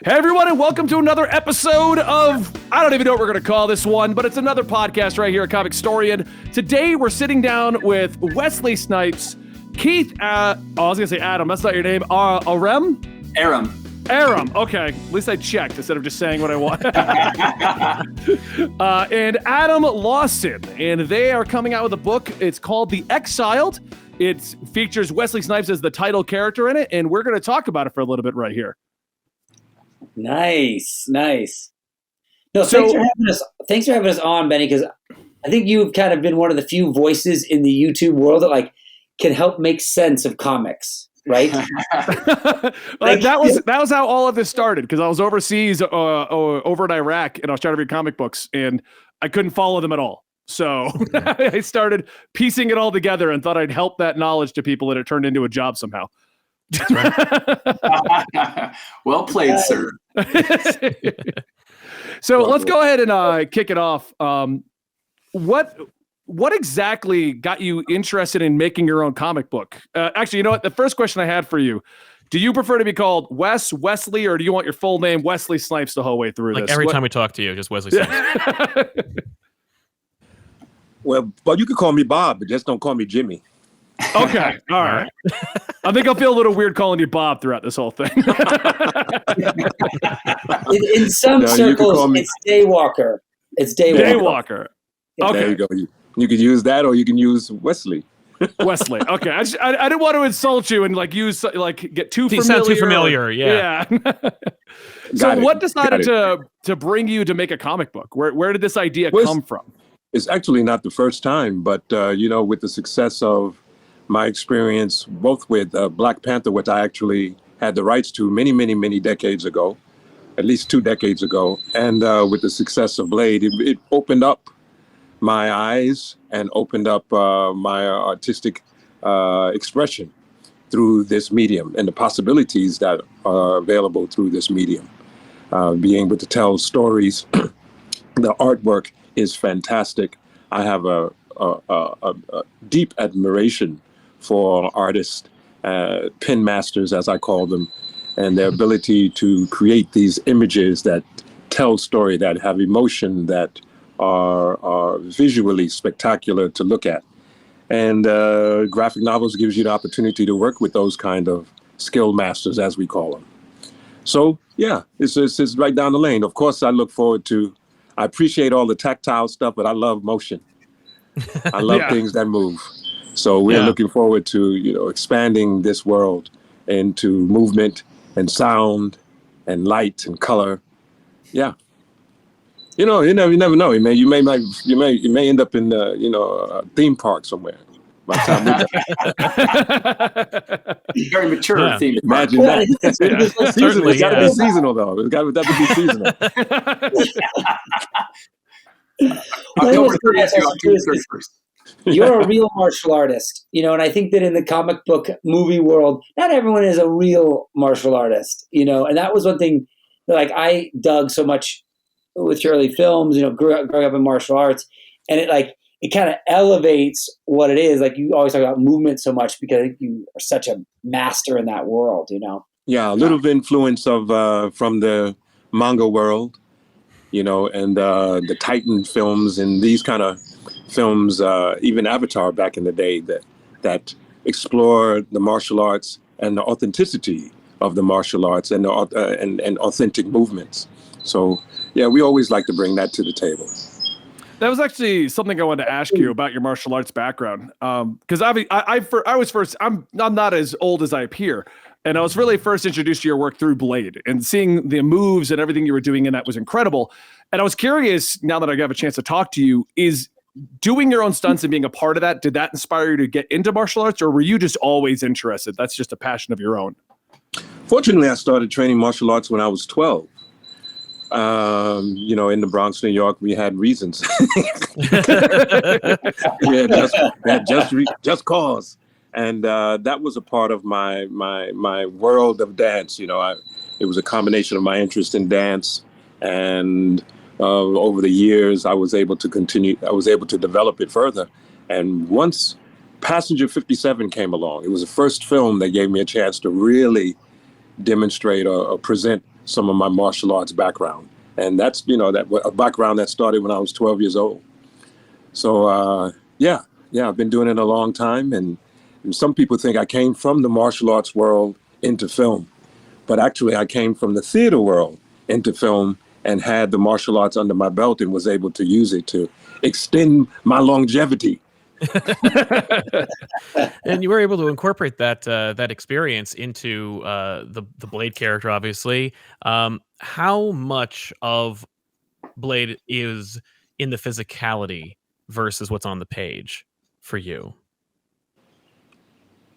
Hey everyone, and welcome to another episode of, I don't even know what we're going to call this one, but it's another podcast right here at Comicstorian. Today we're sitting down with Wesley Snipes, Keith, I was going to say Adam, that's not your name, Aram, okay, at least I checked instead of just saying what I want. And Adam Lawson, and they are coming out with a book. It's called The Exiled. It features Wesley Snipes as the title character in it, and we're going to talk about it for a little bit right here. Nice. No, thanks for having us on, Benny, because I think you've kind of been one of the few voices in the YouTube world that can help make sense of comics, right? That was how all of this started, because I was overseas over in Iraq, and I was trying to read comic books, and I couldn't follow them at all. So I started piecing it all together and thought I'd help that knowledge to people, and it turned into a job somehow. Well played, sir. So let's go ahead and kick it off. What exactly got you interested in making your own comic book? Actually, you know what? The first question I had for you: do you prefer to be called Wesley, or do you want your full name Wesley Snipes the whole way through? Like this? Every time we talk to you, just Wesley Snipes. Well, you could call me Bob, but just don't call me Jimmy. Okay, all right. I think I'll feel a little weird calling you Bob throughout this whole thing. in some circles, it's Daywalker. It's Daywalker. Okay. There you go. You can use that, or you can use Wesley. Wesley. Okay. I didn't want to insult you and get too familiar. Sound too familiar. Yeah. So what decided to bring you to make a comic book? Where did this idea come from? It's actually not the first time, but with the success of my experience, both with Black Panther, which I actually had the rights to many decades ago, at least 2 decades ago, and with the success of Blade, it opened up my eyes and opened up my artistic expression through this medium and the possibilities that are available through this medium. Being able to tell stories, the artwork is fantastic. I have a deep admiration for artists, pen masters, as I call them, and their ability to create these images that tell story, that have emotion, that are visually spectacular to look at. And graphic novels gives you the opportunity to work with those kind of skill masters, as we call them. So yeah, it's right down the lane. Of course, I appreciate all the tactile stuff, but I love motion. I love things that move. So we're looking forward to, expanding this world into movement and sound and light and color. Yeah. You never know. You may end up in a theme park somewhere. By the time very mature theme. Imagine that. It's got to be seasonal, though. It's got to be seasonal. October 31st. You're a real martial artist, and I think that in the comic book movie world, not everyone is a real martial artist, and that was one thing that I dug so much with your early films, growing up in martial arts, and it kind of elevates what it is. You always talk about movement so much because I think you are such a master in that world, Yeah, a little influence of from the manga world, and the Titan films and these kind of films, even Avatar back in the day that explore the martial arts and the authenticity of the martial arts and and authentic movements. So yeah, we always like to bring that to the table. That was actually something I wanted to ask you about your martial arts background. Because I'm not as old as I appear. And I was really first introduced to your work through Blade, and seeing the moves and everything you were doing in that was incredible. And I was curious, now that I have a chance to talk to you, is doing your own stunts and being a part of that, did that inspire you to get into martial arts, or were you just always interested? That's just a passion of your own. Fortunately, I started training martial arts when I was 12. In the Bronx, New York, we had reasons. We had just cause. And that was a part of my world of dance. It was a combination of my interest in dance, and over the years, I was able to develop it further. And once Passenger 57 came along, it was the first film that gave me a chance to really demonstrate or present some of my martial arts background. And that's, that a background that started when I was 12 years old. So, yeah, I've been doing it a long time. And some people think I came from the martial arts world into film. But actually, I came from the theater world into film and had the martial arts under my belt and was able to use it to extend my longevity. And you were able to incorporate that experience into the Blade character, obviously. How much of Blade is in the physicality versus what's on the page for you?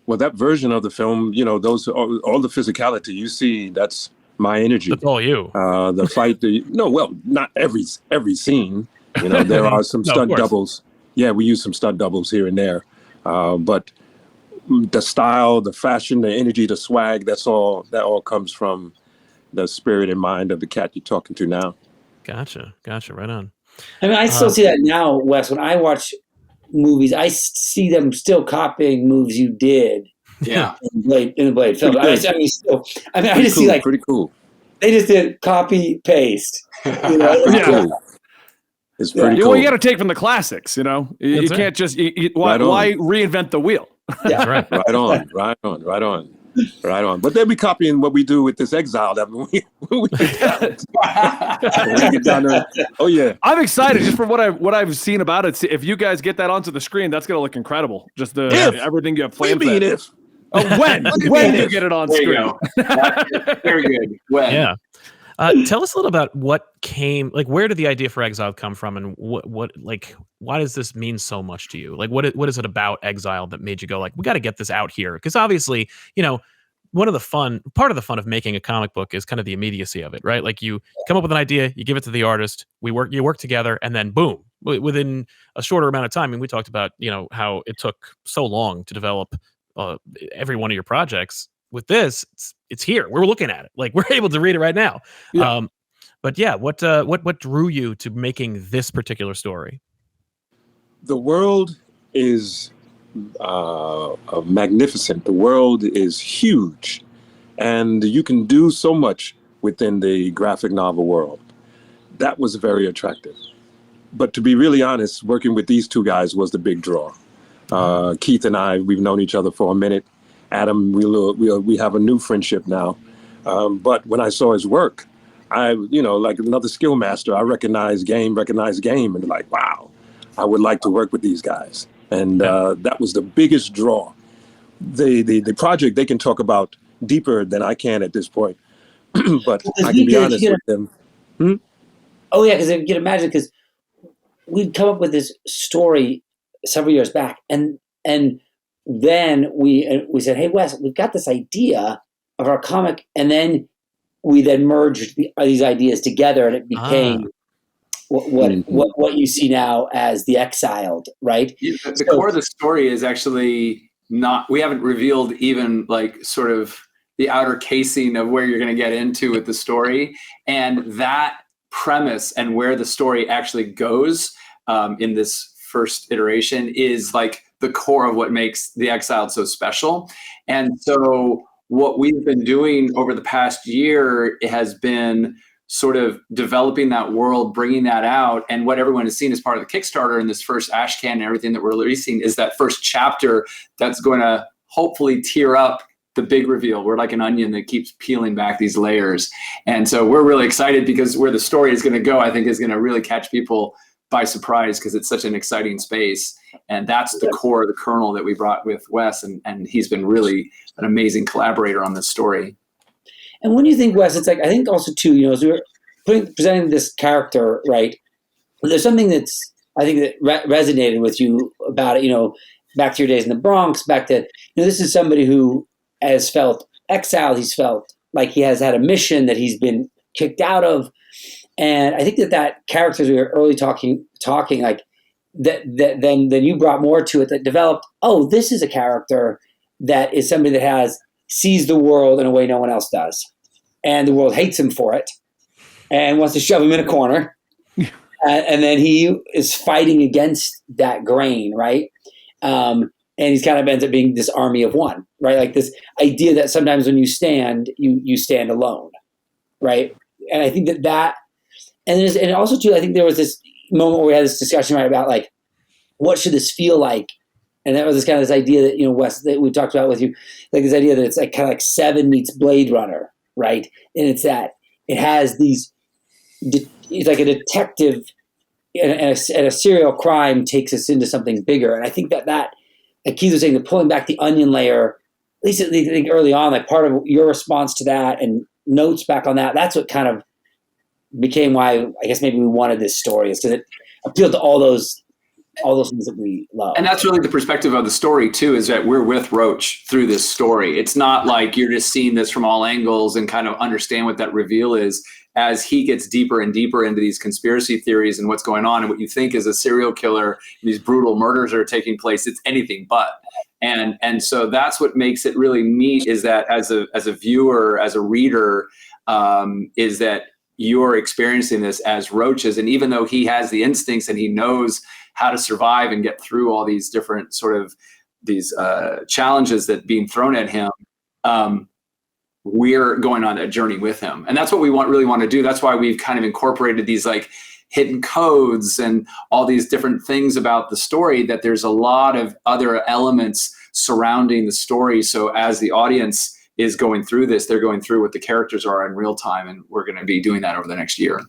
Well, that version of the film, those all the physicality you see, that's my energy. That's all you. The fight, not every scene. There are some stunt doubles. Yeah, we use some stunt doubles here and there. But the style, the fashion, the energy, the swag, that all comes from the spirit and mind of the cat you're talking to now. Gotcha. Right on. I mean, I still see that now, Wes. When I watch movies, I see them still copying moves you did. Yeah. In the Blade film. I just see like pretty cool. They just did copy paste. Cool. It's pretty cool. Well, you got to take from the classics. You can't just why reinvent the wheel? Yeah, right on. But they'll be copying what we do with this Exiled. I mean, we get down there. Oh yeah, I'm excited just for what I've seen about it. If you guys get that onto the screen, that's gonna look incredible. Just everything you have planned. What do you mean if? When you get it on there screen? Very good. When? Yeah. Tell us a little about what came, like, where did the idea for Exiled come from, and why does this mean so much to you? Like, what is it about Exiled that made you go, like, we got to get this out here? Because obviously, part of the fun of making a comic book is kind of the immediacy of it, right? Like, you come up with an idea, you give it to the artist, you work together, and then boom, within a shorter amount of time. I mean, we talked about, how it took so long to develop every one of your projects. With this, it's here. We're looking at it. Like, we're able to read it right now. Yeah. But yeah, what drew you to making this particular story? The world is magnificent. The world is huge, and you can do so much within the graphic novel world. That was very attractive. But to be really honest, working with these two guys was the big draw. Keith and I, we've known each other for a minute. Adam, we have a new friendship now. But when I saw his work, like another skill master, I recognized game, and like, wow, I would like to work with these guys. And that was the biggest draw. The project they can talk about deeper than I can at this point. But I can be honest with them. Oh yeah, because you can imagine, because we'd come up with this story several years back, and then we said, hey Wes, we've got this idea of our comic, and then we merged these ideas together, and it became what you see now as the Exiled, right? The core of the story is actually not. We haven't revealed even like sort of the outer casing of where you're going to get into with the story, and that premise and where the story actually goes in this first iteration is like the core of what makes the Exiled so special. And so what we've been doing over the past year has been sort of developing that world, bringing that out. And what everyone has seen as part of the Kickstarter in this first Ashcan and everything that we're releasing is that first chapter that's going to hopefully tear up the big reveal. We're like an onion that keeps peeling back these layers. And so we're really excited because where the story is going to go, I think is going to really catch people by surprise, because it's such an exciting space. And that's the core, the kernel that we brought with Wes. And he's been really an amazing collaborator on this story. And when you think, Wes, it's like, I think also too, as we were presenting this character, right, there's something that's, I think that resonated with you about it, back to your days in the Bronx, back to, this is somebody who has felt exiled. He's felt like he has had a mission that he's been kicked out of. And I think that character, as we were early talking like that then you brought more to it, that developed, oh, this is a character that is somebody that sees the world in a way no one else does. And the world hates him for it and wants to shove him in a corner. And then he is fighting against that grain, right? And he's kind of ends up being this army of one, right? Like this idea that sometimes when you stand, you stand alone. right? And I think and also too, I think there was this moment where we had this discussion, right, about like, what should this feel like? And that was this kind of this idea that, Wes, that we talked about with you, like this idea that it's like kind of like Seven meets Blade Runner, right? And it's that it has these, it's like a detective and a serial crime takes us into something bigger. And I think that like Keith was saying, that pulling back the onion layer, at least I think early on, like part of your response to that and notes back on that, that's what kind of became why I guess maybe we wanted this story, is because it appealed to all those things that we love. And that's really the perspective of the story too, is that we're with Roach through this story. It's not like you're just seeing this from all angles and kind of understand what that reveal is as he gets deeper and deeper into these conspiracy theories and what's going on and what you think is a serial killer, these brutal murders that are taking place. It's anything but. And so that's what makes it really neat, is that as a viewer, as a reader, is that you're experiencing this as Roach is. And even though he has the instincts and he knows how to survive and get through all these different sort of these challenges that being thrown at him, we're going on a journey with him. And that's what we really want to do. That's why we've kind of incorporated these like hidden codes and all these different things about the story, that there's a lot of other elements surrounding the story. So as the audience is going through this, they're going through what the characters are in real time. And we're going to be doing that over the next year.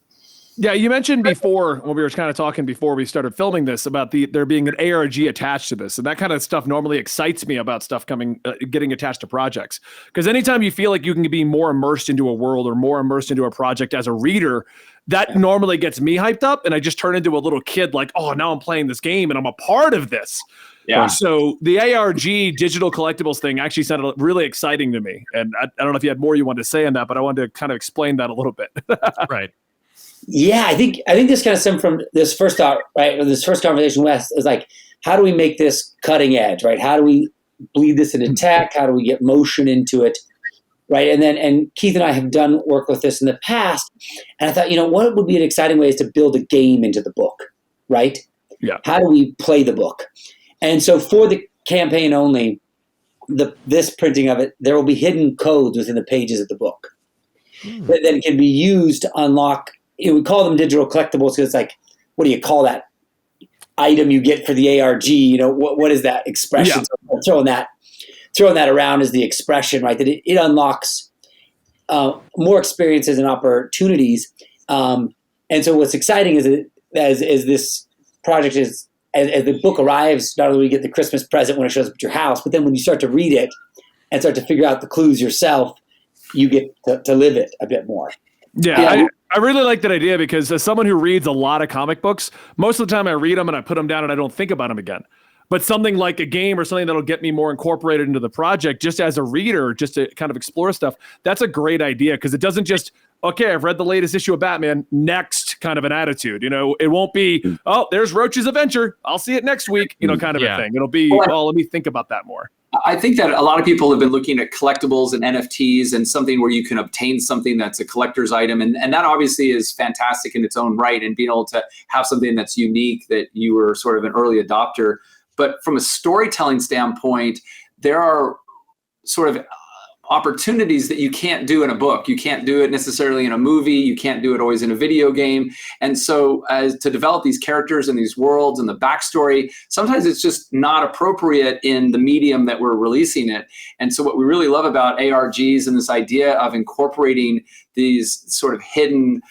Yeah, you mentioned before, when we were kind of talking before we started filming this, about there being an ARG attached to this. And that kind of stuff normally excites me about stuff getting attached to projects. Because anytime you feel like you can be more immersed into a world or more immersed into a project as a reader, that normally gets me hyped up. And I just turn into a little kid like, oh, now I'm playing this game and I'm a part of this. Yeah. So the ARG digital collectibles thing actually sounded really exciting to me. And I don't know if you had more you wanted to say on that, but I wanted to kind of explain that a little bit. Right. Yeah, I think this kind of stemmed from this first thought, right? Or this first conversation, Wes, is like, how do we make this cutting edge, right? How do we bleed this into tech? How do we get motion into it, right? And Keith and I have done work with this in the past, and I thought, what would be an exciting way is to build a game into the book, right? Yeah. How do we play the book? And so for the campaign only, this printing of it, there will be hidden codes within the pages of the book that then can be used to unlock. We call them digital collectibles because it's like, what do you call that item you get for the ARG? What is that expression? Yeah. So throwing that around is the expression, right? That it unlocks more experiences and opportunities. And so what's exciting is that as this project is, as the book arrives, not only do we get the Christmas present when it shows up at your house, but then when you start to read it and start to figure out the clues yourself, you get to live it a bit more. Yeah. I really like that idea, because as someone who reads a lot of comic books, most of the time I read them and I put them down and I don't think about them again. But something like a game or something that'll get me more incorporated into the project, just as a reader, just to kind of explore stuff, that's a great idea, because it doesn't just, okay, I've read the latest issue of Batman, next kind of an attitude. It won't be, oh, there's Roach's adventure, I'll see it next week, kind of a thing. It'll be, let me think about that more. I think that a lot of people have been looking at collectibles and NFTs and something where you can obtain something that's a collector's item. And that obviously is fantastic in its own right, and being able to have something that's unique, that you were sort of an early adopter. But from a storytelling standpoint, there are sort of opportunities that you can't do in a book. You can't do it necessarily in a movie. You can't do it always in a video game. And so as to develop these characters and these worlds and the backstory, sometimes it's just not appropriate in the medium that we're releasing it. And so what we really love about ARGs and this idea of incorporating these sort of hidden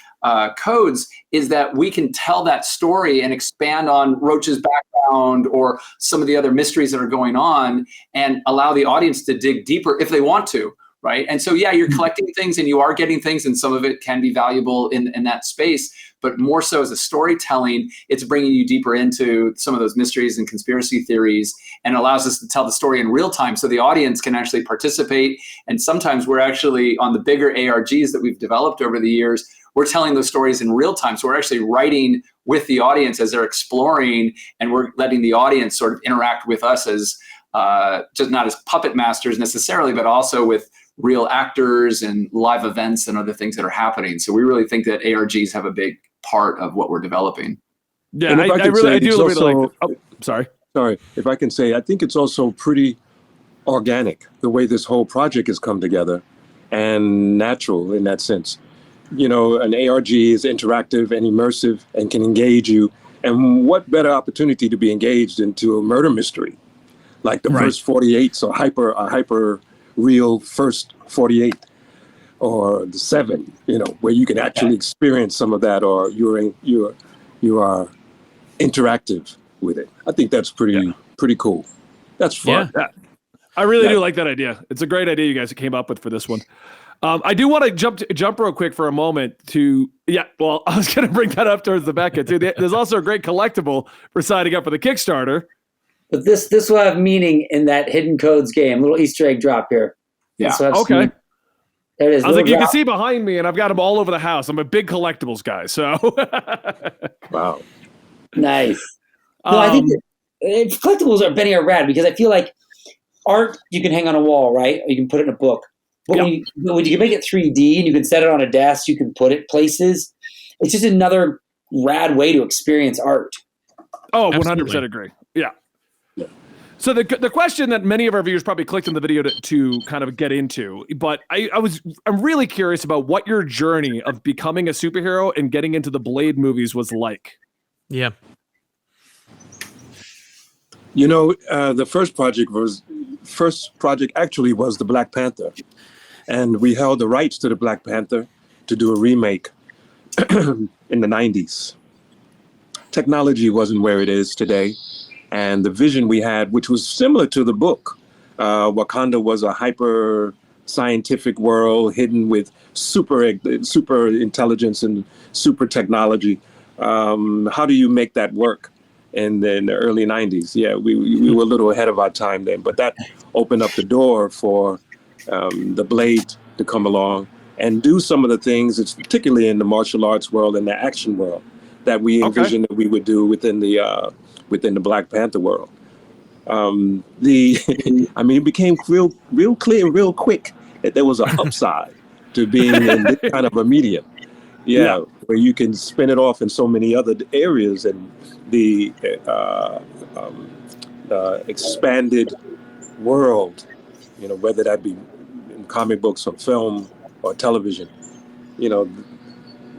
codes is that we can tell that story and expand on Roach's background or some of the other mysteries that are going on, and allow the audience to dig deeper if they want to, right? And so, yeah, you're collecting things and you are getting things, and some of it can be valuable in that space, but more so as a storytelling, it's bringing you deeper into some of those mysteries and conspiracy theories, and allows us to tell the story in real time so the audience can actually participate. And sometimes we're actually, on the bigger ARGs that we've developed over the years, we're telling those stories in real time. So we're actually writing with the audience as they're exploring, and we're letting the audience sort of interact with us as just not as puppet masters necessarily, but also with real actors and live events and other things that are happening. So we really think that ARGs have a big part of what we're developing. Yeah, I do really like it. Oh, sorry. Sorry, if I can say, I think it's also pretty organic, the way this whole project has come together, and natural in that sense. an ARG is interactive and immersive and can engage you. And what better opportunity to be engaged into a murder mystery, like the first 48, so hyper real first 48, or the 7, where you can actually experience some of that, or you are interactive with it. I think that's pretty cool. That's fun. Yeah. I really do like that idea. It's a great idea you guys came up with for this one. I do want to jump real quick for a moment to, well, I was going to bring that up towards the back end too. There's also a great collectible for signing up for the Kickstarter. But this will have meaning in that Hidden Codes game. Little Easter egg drop here. Yeah. Okay. There it is. I was like, you drop. can see behind me, and I've got them all over the house. I'm a big collectibles guy, so. Wow. Nice. No, I think that, collectibles are rad because I feel like art you can hang on a wall, right? Or you can put it in a book. But when you can make it 3D and you can set it on a desk, you can put it places. It's just another rad way to experience art. Oh, 100% agree. Yeah. So the question that many of our viewers probably clicked in the video to kind of get into, but I'm really curious about what your journey of becoming a superhero and getting into the Blade movies was like. Yeah. The first project actually was the Black Panther, and we held the rights to the Black Panther to do a remake in the 90s. Technology wasn't where it is today. And the vision we had, which was similar to the book, Wakanda was a hyper scientific world hidden with super intelligence and super technology. How do you make that work in the early 90s? Yeah, we were a little ahead of our time then, but that opened up the door for the Blade to come along and do some of the things, it's particularly in the martial arts world and the action world, that we envisioned that we would do within the Black Panther world. It became real clear, real quick that there was an upside to being in this kind of a medium. Where you can spin it off in so many other areas, and the expanded world, whether that be in comic books or film or television,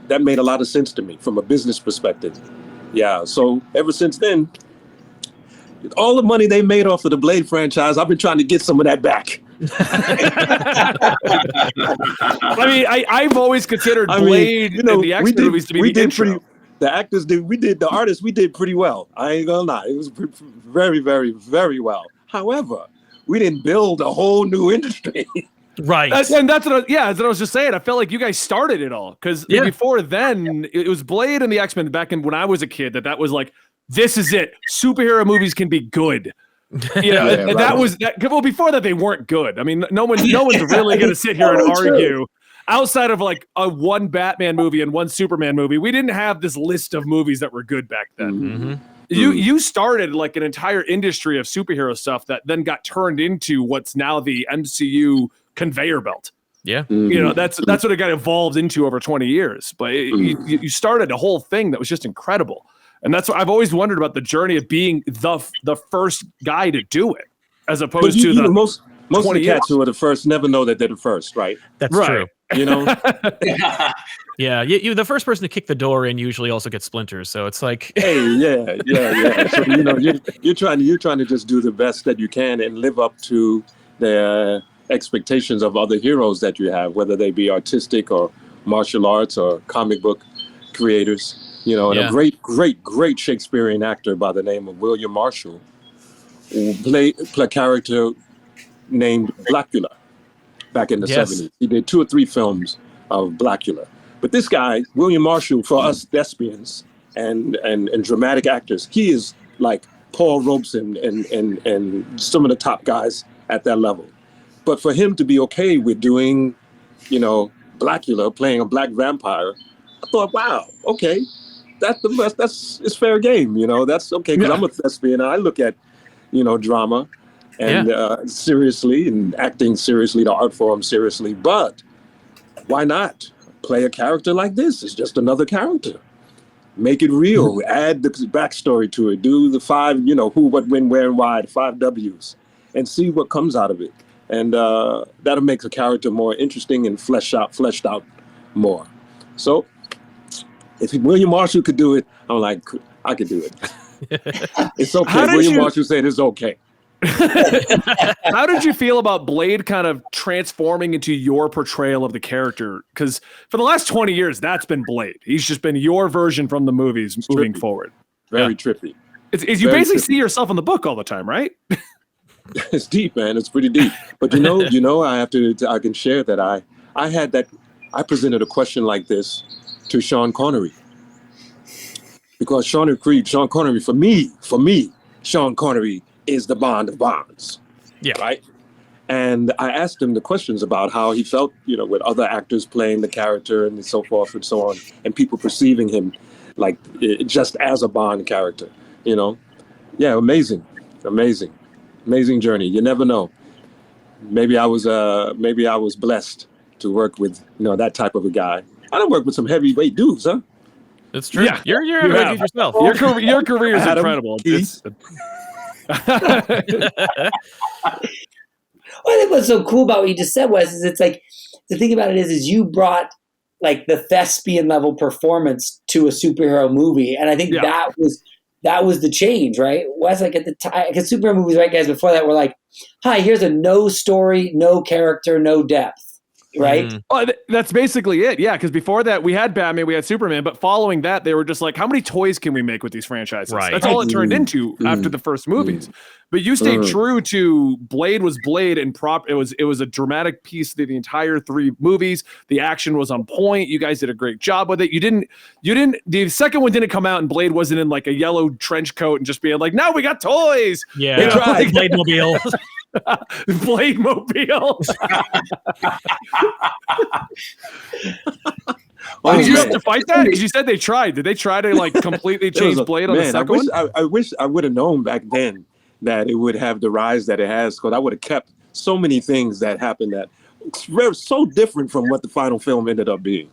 that made a lot of sense to me from a business perspective. Yeah, so ever since then, all the money they made off of the Blade franchise, I've been trying to get some of that back. I've always considered Blade and the X-Men movies to be the intro. The artists, we did pretty well. I ain't gonna lie. It was very, very, very well. However, we didn't build a whole new industry. Right. That's what I was just saying. I felt like you guys started it all because before then it was Blade and the X-Men back in when I was a kid that was like, this is it. Superhero movies can be good. That was that. Well, before that they weren't good. I mean, no one's really going to sit here and argue. Outside of like a one Batman movie and one Superman movie, we didn't have this list of movies that were good back then. Mm-hmm. You started like an entire industry of superhero stuff that then got turned into what's now the MCU conveyor belt. Yeah. That's what it got evolved into over 20 years. But you started a whole thing that was just incredible. And that's what I've always wondered about the journey of being the first guy to do it, as opposed to the most of the cats who are the first never know that they're the first, right? That's true. Yeah. The first person to kick the door in usually also gets splinters. So it's like, hey, yeah. So you're trying to just do the best that you can and live up to the expectations of other heroes that you have, whether they be artistic or martial arts or comic book creators. And a great Shakespearean actor by the name of William Marshall played a character named Blackula back in the 70s. He did 2 or 3 films of Blackula. But this guy, William Marshall, for us thespians and dramatic actors, he is like Paul Robeson and some of the top guys at that level. But for him to be okay with doing, Blackula, playing a black vampire, I thought, wow, okay. It's fair game, that's okay, because I'm a thespian and I look at, drama and seriously and acting seriously, the art form seriously, but why not play a character like this? It's just another character. Make it real, add the backstory to it, do the 5, who, what, when, where, and why, the 5 W's, and see what comes out of it. And that'll make the character more interesting and fleshed out more. So if William Marshall could do it, I'm like, I could do it. It's okay. William Marshall said it's okay. How did you feel about Blade kind of transforming into your portrayal of the character? Because for the last 20 years, that's been Blade. He's just been your version from the movies moving forward. Very trippy. You basically see yourself in the book all the time, right? It's deep, man. It's pretty deep. But you know, I can share that I presented a question like this to Sean Connery. Because Sean Connery, for me, Sean Connery is the Bond of Bonds. Yeah. Right? And I asked him the questions about how he felt, with other actors playing the character and so forth and so on, and people perceiving him like just as a Bond character, Yeah, amazing journey. You never know. Maybe I was blessed to work with, that type of a guy. I don't work with some heavyweight dudes, huh? It's true. Yeah. You're a yourself. Your career is incredible. Well, I think what's so cool about what you just said, Wes, is it's like, the thing about it is you brought like the thespian level performance to a superhero movie. And I think that was the change, right? Wes, like at the time, because superhero movies, right, guys, before that were like, hi, here's a no story, no character, no depth. Right. Oh, that's basically it. Yeah. Because before that, we had Batman, we had Superman, but following that, they were just like, how many toys can we make with these franchises? Right. That's all it turned into after the first movies. But you stayed true to Blade was Blade and it was a dramatic piece of the entire 3 movies. The action was on point. You guys did a great job with it. The second one didn't come out and Blade wasn't in like a yellow trench coat and just being like, now we got toys. Yeah. Blade Mobile. Blade Mobile. Well, did you have to fight that? Because you said they tried. Did they try to like completely change Blade on the second one? I wish I would have known back then that it would have the rise that it has, because I would have kept so many things that happened that were so different from what the final film ended up being.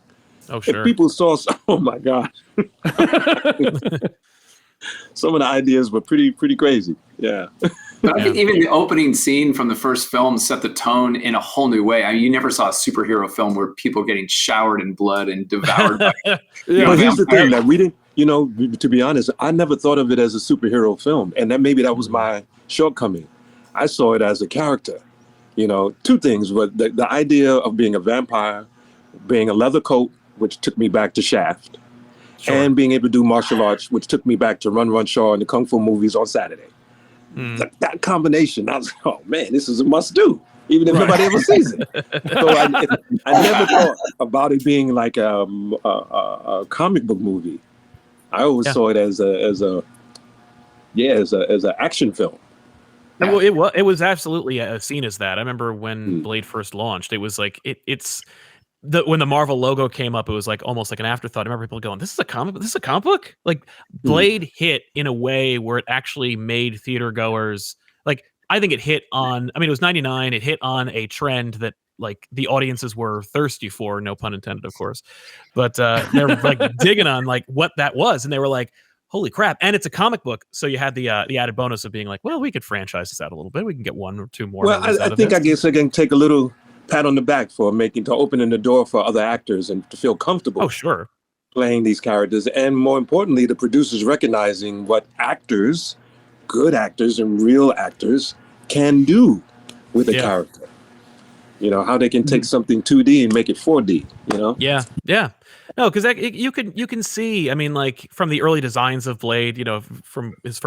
Oh, sure. If people saw, oh my God. Some of the ideas were pretty crazy. Yeah. But I think even the opening scene from the first film set the tone in a whole new way. I mean, you never saw a superhero film where people getting showered in blood and devoured by But here's the thing that we didn't, to be honest, I never thought of it as a superhero film. And that was my shortcoming. I saw it as a character. 2 things, but the idea of being a vampire, being a leather coat, which took me back to Shaft, and being able to do martial arts, which took me back to Run Shaw and the Kung Fu movies on Saturday. That combination, I was like, oh man, this is a must do, even if nobody ever sees it. So I never thought about it being like a comic book movie. I always saw it as an action film. Well, it was absolutely seen as that. I remember when Blade first launched, it was like when the Marvel logo came up, it was like almost like an afterthought. I remember people going, "This is a comic book." Like Blade hit in a way where it actually made theater goers like. I think it hit on. I mean, it was 99. It hit on a trend that like the audiences were thirsty for. No pun intended, of course. But they're like digging on like what that was, and they were like, "Holy crap!" And it's a comic book, so you had the added bonus of being like, "Well, we could franchise this out a little bit. We can get 1 or 2 more." Well, I guess I can take a little pat on the back for opening the door for other actors and to feel comfortable. Oh, sure. Playing these characters. And more importantly, the producers recognizing what good actors and real actors can do with a character. How they can take something 2D and make it 4D, Yeah. Yeah. No, because you can see, I mean, like from the early designs of Blade, from his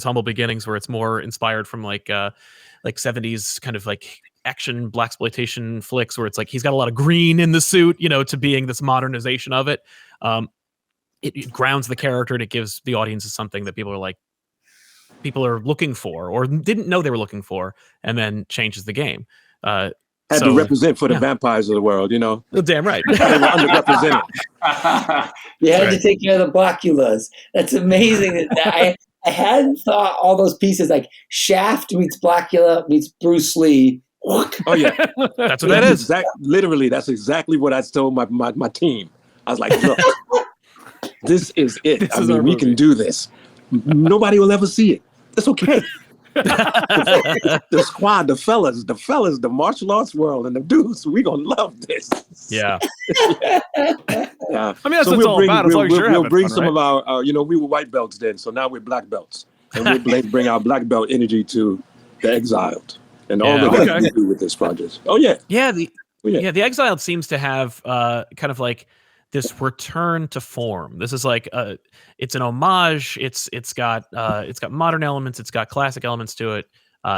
humble beginnings, where it's more inspired from like 70s kind of like action blaxploitation flicks, where it's like he's got a lot of green in the suit, to being this modernization of it. It grounds the character and it gives the audiences something that people are looking for or didn't know they were looking for, and then changes the game. Had to represent for the vampires of the world, Damn right. They were underrepresented. You had to take care of the Blackulas. That's amazing. I hadn't thought all those pieces like Shaft meets Blackula meets Bruce Lee. Oh yeah, that's what that is. Literally, that's exactly what I told my team. I was like, look, this is it. We can do this. Nobody will ever see it. It's okay. The squad, the fellas, the martial arts world, and the dudes, we gonna love this. Yeah. Yeah. I mean, that's what it's all about. As long as you're We'll having bring fun, some right? of our, we were white belts then, so now we're black belts, and we'll bring our black belt energy to the Exiled and all Yeah. that we do with this project. Oh yeah, Yeah. oh, yeah. The Exiled seems to have kind of like this return to form. This is like it's an homage. It's got modern elements. It's got classic elements to it.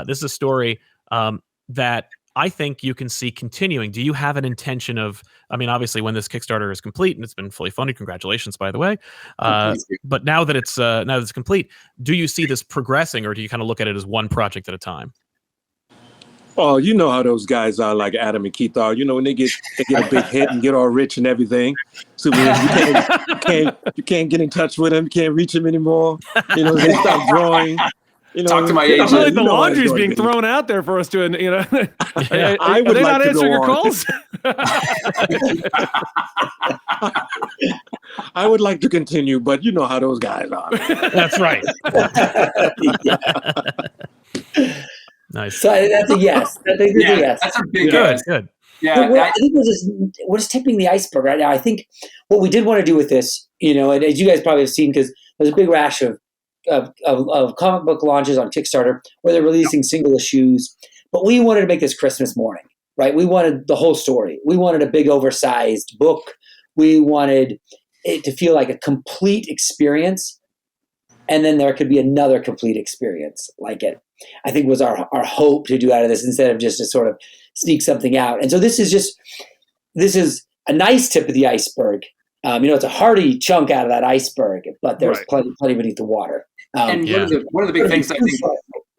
This is a story that I think you can see continuing. Do you have an intention of? I mean, obviously, when this Kickstarter is complete and it's been fully funded, congratulations, by the way. But now that it's complete, do you see this progressing, or do you kind of look at it as one project at a time? Oh, you know how those guys are, like Adam and Keith are. You know, when they get a big hit and get all rich and everything. So you can't get in touch with them. You can't reach them anymore. You know, they stop drawing. You know, Talk to my I agent. feel like the laundry's being thrown out there for us to, Yeah. I would are they like not to answering go your on. calls? I would like to continue, but you know how those guys are. That's right. Yeah. Nice. So that's a yes. I think that's a yes. That's a big Good. yes. Good. Yeah, I think we're just tipping the iceberg right now. I think what we did want to do with this, and as you guys probably have seen, because there's a big rash of comic book launches on Kickstarter where they're releasing single issues, but we wanted to make this Christmas morning, right? We wanted the whole story. We wanted a big oversized book. We wanted it to feel like a complete experience, and then there could be another complete experience like it. I think was our hope to do out of this, instead of just to sort of sneak something out. And so this is a nice tip of the iceberg. It's a hearty chunk out of that iceberg, but there's plenty beneath the water. And one of the big things I think.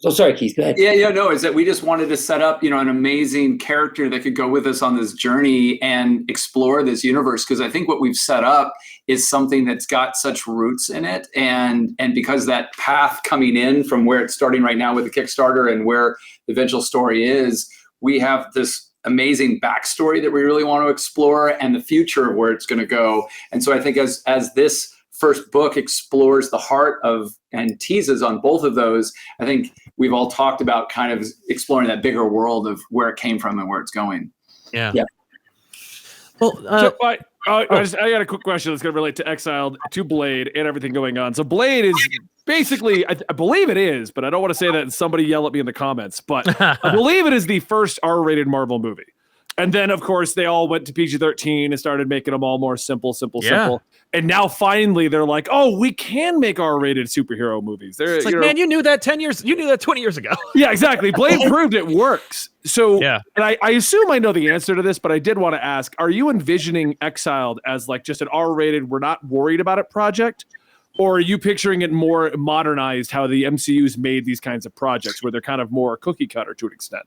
So sorry, Keith, go ahead. No, is that we just wanted to set up, an amazing character that could go with us on this journey and explore this universe. Because I think what we've set up is something that's got such roots in it, and because that path coming in from where it's starting right now with the Kickstarter and where the eventual story is, we have this amazing backstory that we really want to explore and the future of where it's going to go. And so I think as this first book explores the heart of and teases on both of those, I think we've all talked about kind of exploring that bigger world of where it came from and where it's going. Yeah. Well, so I got a quick question that's going to relate to Exiled, to Blade, and everything going on. So Blade is basically, I believe it is, but I don't want to say that and somebody yell at me in the comments, but I believe it is the first R-rated Marvel movie. And then, of course, they all went to PG-13 and started making them all more simple. And now finally they're like, oh, we can make R-rated superhero movies. It's like, man, you knew that 10 years, you knew that 20 years ago. Yeah, exactly. Blade proved it works. So, yeah. And I assume I know the answer to this, but I did want to ask, are you envisioning Exiled as like just an R-rated, we're not worried about it project? Or are you picturing it more modernized, how the MCU's made these kinds of projects where they're kind of more cookie cutter to an extent?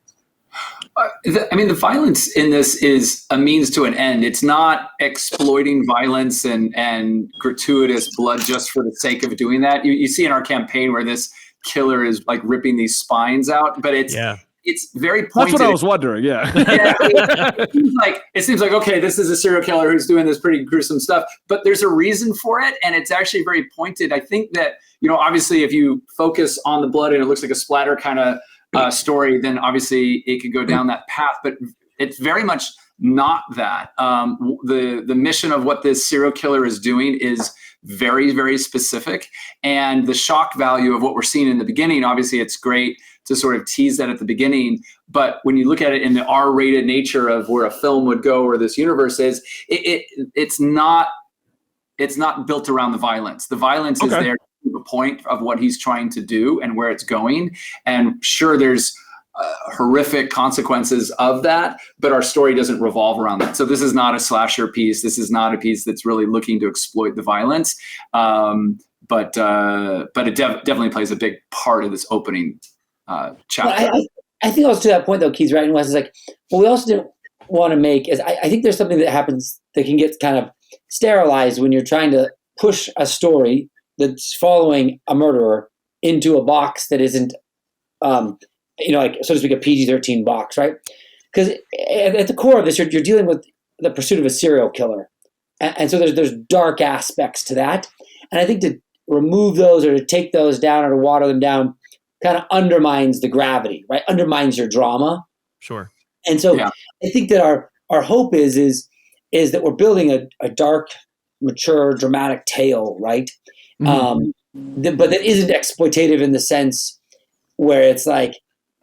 The violence in this is a means to an end. It's not exploiting violence and gratuitous blood just for the sake of doing that. You see in our campaign where this killer is like ripping these spines out, but it's very pointed. That's what I was wondering. Yeah. It seems like, okay, this is a serial killer who's doing this pretty gruesome stuff, but there's a reason for it, and it's actually very pointed. I think that, obviously, if you focus on the blood and it looks like a splatter kind of story, then obviously it could go down that path, but it's very much not that. The mission of what this serial killer is doing is very, very specific, and the shock value of what we're seeing in the beginning, obviously it's great to sort of tease that at the beginning, but when you look at it in the R-rated nature of where a film would go or this universe is, it's not built around the violence. The violence is there the point of what he's trying to do and where it's going. And sure, there's horrific consequences of that, but our story doesn't revolve around that. So this is not a slasher piece. This is not a piece that's really looking to exploit the violence. But it definitely plays a big part of this opening chapter. Well, I think also to that point though, Keith, right? And Wes is like, what we also didn't want to make is I think there's something that happens that can get kind of sterilized when you're trying to push a story that's following a murderer into a box that isn't, like, so to speak, a PG-13 box, right? Because at the core of this, you're dealing with the pursuit of a serial killer. And so there's dark aspects to that. And I think to remove those or to take those down or to water them down kind of undermines the gravity, right? Undermines your drama. Sure. And so I think that our hope is that we're building a dark, mature, dramatic tale, right? But that isn't exploitative in the sense where it's like,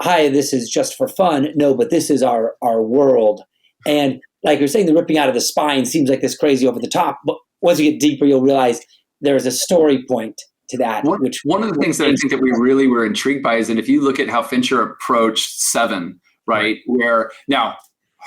hi, this is just for fun. No, but this is our world. And like you're saying, the ripping out of the spine seems like this crazy over the top. But once you get deeper, you'll realize there is a story point to that. One of the things that I think that we really were intrigued by is that if you look at how Fincher approached Seven, right, where now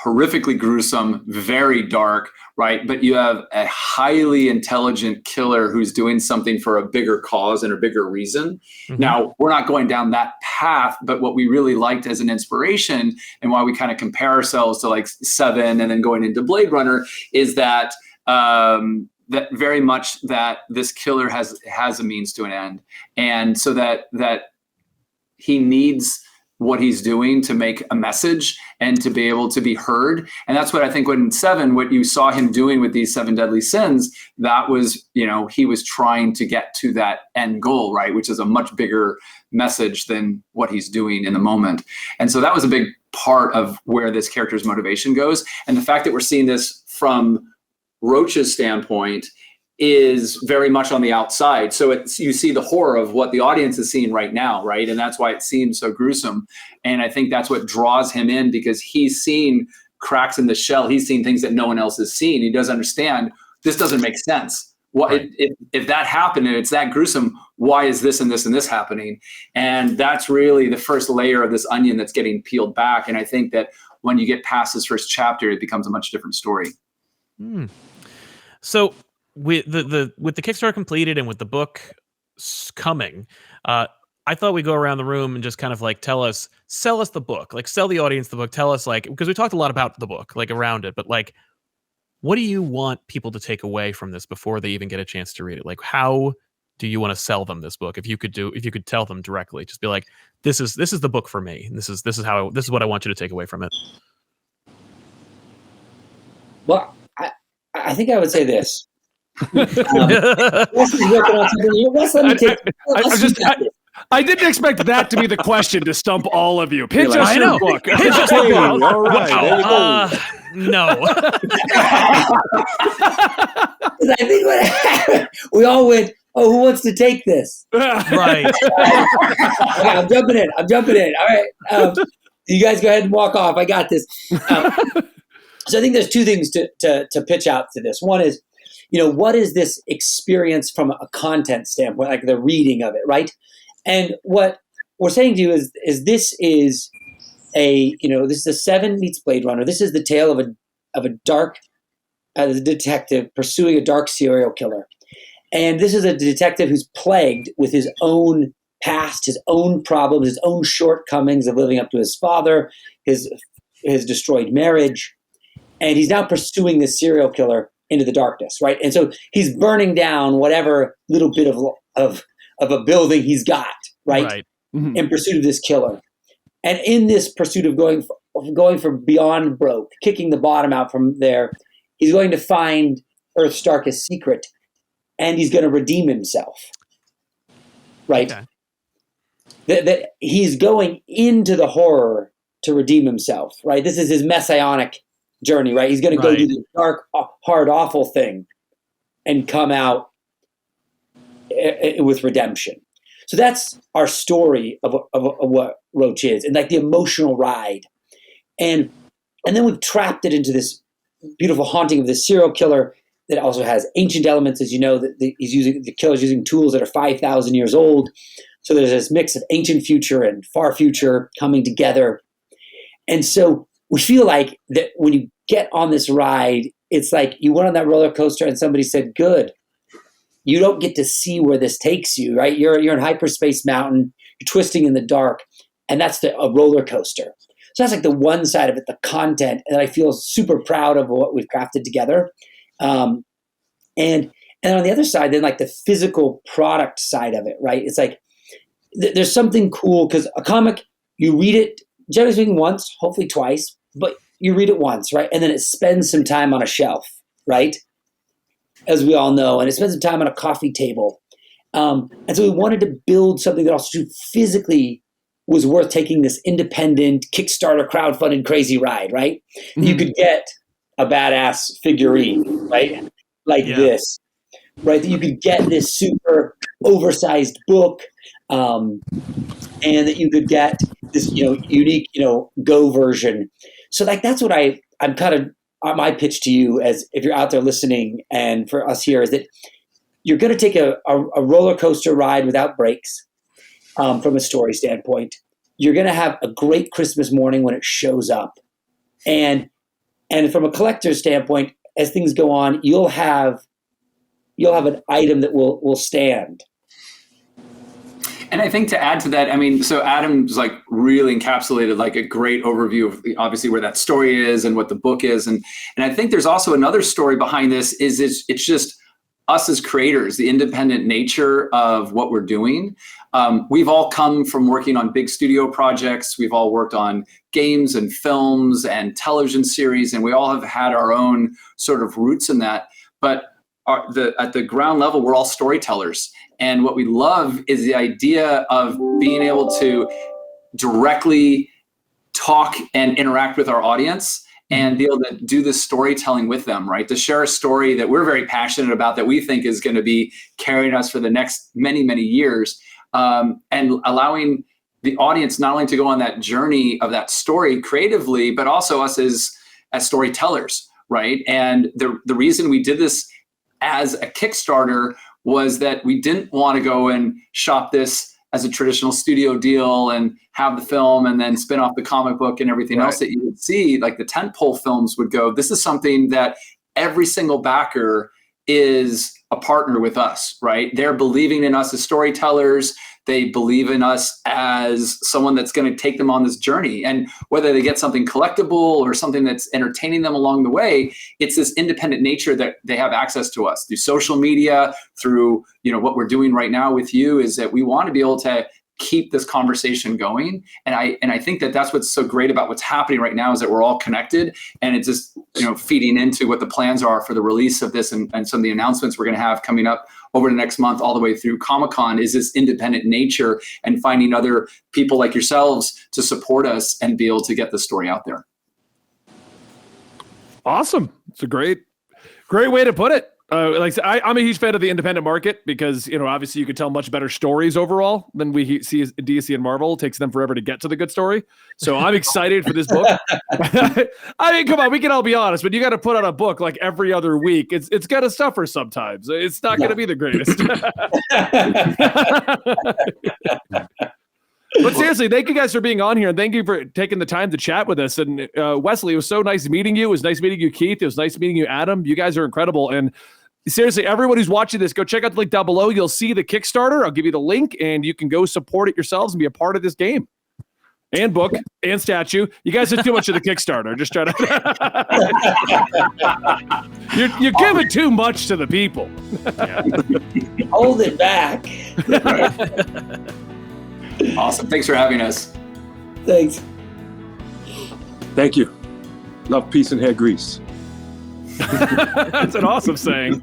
horrifically gruesome, very dark, right, but you have a highly intelligent killer who's doing something for a bigger cause and a bigger reason. Now, we're not going down that path, but what we really liked as an inspiration and why we kind of compare ourselves to like Seven and then going into Blade Runner is that that very much that this killer has a means to an end, and so that he needs what he's doing to make a message and to be able to be heard. And that's what I think when Seven, what you saw him doing with these 7 deadly sins, that was, he was trying to get to that end goal, right? Which is a much bigger message than what he's doing in the moment. And so that was a big part of where this character's motivation goes. And the fact that we're seeing this from Roach's standpoint is very much on the outside. So you see the horror of what the audience is seeing right now, right? And that's why it seems so gruesome. And I think that's what draws him in, because he's seen cracks in the shell. He's seen things that no one else has seen. He does understand this doesn't make sense. Right. If that happened and it's that gruesome, why is this and this and this happening? And that's really the first layer of this onion that's getting peeled back. And I think that when you get past this first chapter, it becomes a much different story. So with the Kickstarter completed and with the book coming, I thought we'd go around the room and just kind of like sell us the book, like sell the audience the book, tell us like, because we talked a lot about the book, like around it, but like, what do you want people to take away from this before they even get a chance to read it? Like, how do you want to sell them this book? If you could tell them directly, just be like, this is the book for me. This is what I want you to take away from it. Well, I think I would say this. Wesley's working on something. I didn't expect that to be the question to stump all of you. Pitch us your book. Pitch us the book. All right, there you go. No. I think we all went, oh, who wants to take this? Right. Okay, I'm jumping in. All right. You guys go ahead and walk off. I got this. So I think there's two things to pitch out to this. One is, what is this experience from a content standpoint, like the reading of it, right? And what we're saying to you is this is a Seven meets Blade Runner. This is the tale of a dark detective pursuing a dark serial killer. And this is a detective who's plagued with his own past, his own problems, his own shortcomings of living up to his father, his destroyed marriage. And he's now pursuing this serial killer into the darkness, right? And so he's burning down whatever little bit of a building he's got, right? In pursuit of this killer. And in this pursuit of going from beyond broke, kicking the bottom out from there, he's going to find Earth's darkest secret, and he's going to redeem himself, right? Okay. That he's going into the horror to redeem himself, right? This is his messianic journey, right? He's going to go do the dark, hard, awful thing and come out with redemption. So that's our story of what Roach is, and like the emotional ride. And then we've trapped it into this beautiful haunting of this serial killer that also has ancient elements, as you know, that the killer's using tools that are 5,000 years old. So there's this mix of ancient future and far future coming together. And so we feel like that when you get on this ride, it's like you went on that roller coaster and somebody said, good, you don't get to see where this takes you, right? You're in Hyperspace Mountain, you're twisting in the dark, and that's a roller coaster. So that's like the one side of it, the content, and I feel super proud of what we've crafted together. And on the other side, then like the physical product side of it, right? It's like there's something cool because a comic, you read it, generally speaking, once, hopefully twice, but you read it once, right? And then it spends some time on a shelf, right? As we all know, and it spends some time on a coffee table. And so we wanted to build something that also physically was worth taking this independent Kickstarter crowdfunded crazy ride, right? Mm-hmm. You could get a badass figurine, right? Like this, right? That you could get this super oversized book, and that you could get this, unique, Go version. So like, that's what I'm kind of, my pitch to you, as if you're out there listening, and for us here, is that you're going to take a roller coaster ride without brakes, from a story standpoint. You're going to have a great Christmas morning when it shows up. And from a collector's standpoint, as things go on, you'll have an item that will stand. And I think to add to that, I mean, so Adam's like really encapsulated like a great overview of obviously where that story is and what the book is. And I think there's also another story behind this is it's just us as creators, the independent nature of what we're doing. We've all come from working on big studio projects. We've all worked on games and films and television series, and we all have had our own sort of roots in that. But at the ground level, we're all storytellers. And what we love is the idea of being able to directly talk and interact with our audience and be able to do this storytelling with them, right? To share a story that we're very passionate about, that we think is going to be carrying us for the next many, many years, and allowing the audience not only to go on that journey of that story creatively, but also us as storytellers, right? And the reason we did this as a Kickstarter was that we didn't want to go and shop this as a traditional studio deal and have the film and then spin off the comic book and everything else that you would see, like the tentpole films would go. This is something that every single backer is a partner with us, right? They're believing in us as storytellers. They believe in us as someone that's going to take them on this journey. And whether they get something collectible or something that's entertaining them along the way, it's this independent nature that they have access to us through social media, through, what we're doing right now with you, is that we want to be able to keep this conversation going. And I think that that's what's so great about what's happening right now, is that we're all connected, and it's just, feeding into what the plans are for the release of this and some of the announcements we're going to have coming up over the next month, all the way through Comic-Con, is this independent nature and finding other people like yourselves to support us and be able to get the story out there. Awesome. It's a great way to put it. Like I said, I'm a huge fan of the independent market because, obviously you could tell much better stories overall than we see as DC and Marvel. It takes them forever to get to the good story. So I'm excited for this book. I mean, come on, we can all be honest, but you got to put out a book like every other week. It's got to suffer sometimes. It's not going to be the greatest. But seriously, thank you guys for being on here, and thank you for taking the time to chat with us. And Wesley, it was so nice meeting you. It was nice meeting you, Keith. It was nice meeting you, Adam. You guys are incredible. And seriously, everyone who's watching this, go check out the link down below. You'll see the Kickstarter. I'll give you the link, and you can go support it yourselves and be a part of this game. And book and statue. You guys are too much of the Kickstarter. Just try to. You're giving too much to the people. Hold it back. Awesome. Thanks for having us. Thanks. Thank you. Love, peace, and hair grease. That's an awesome saying.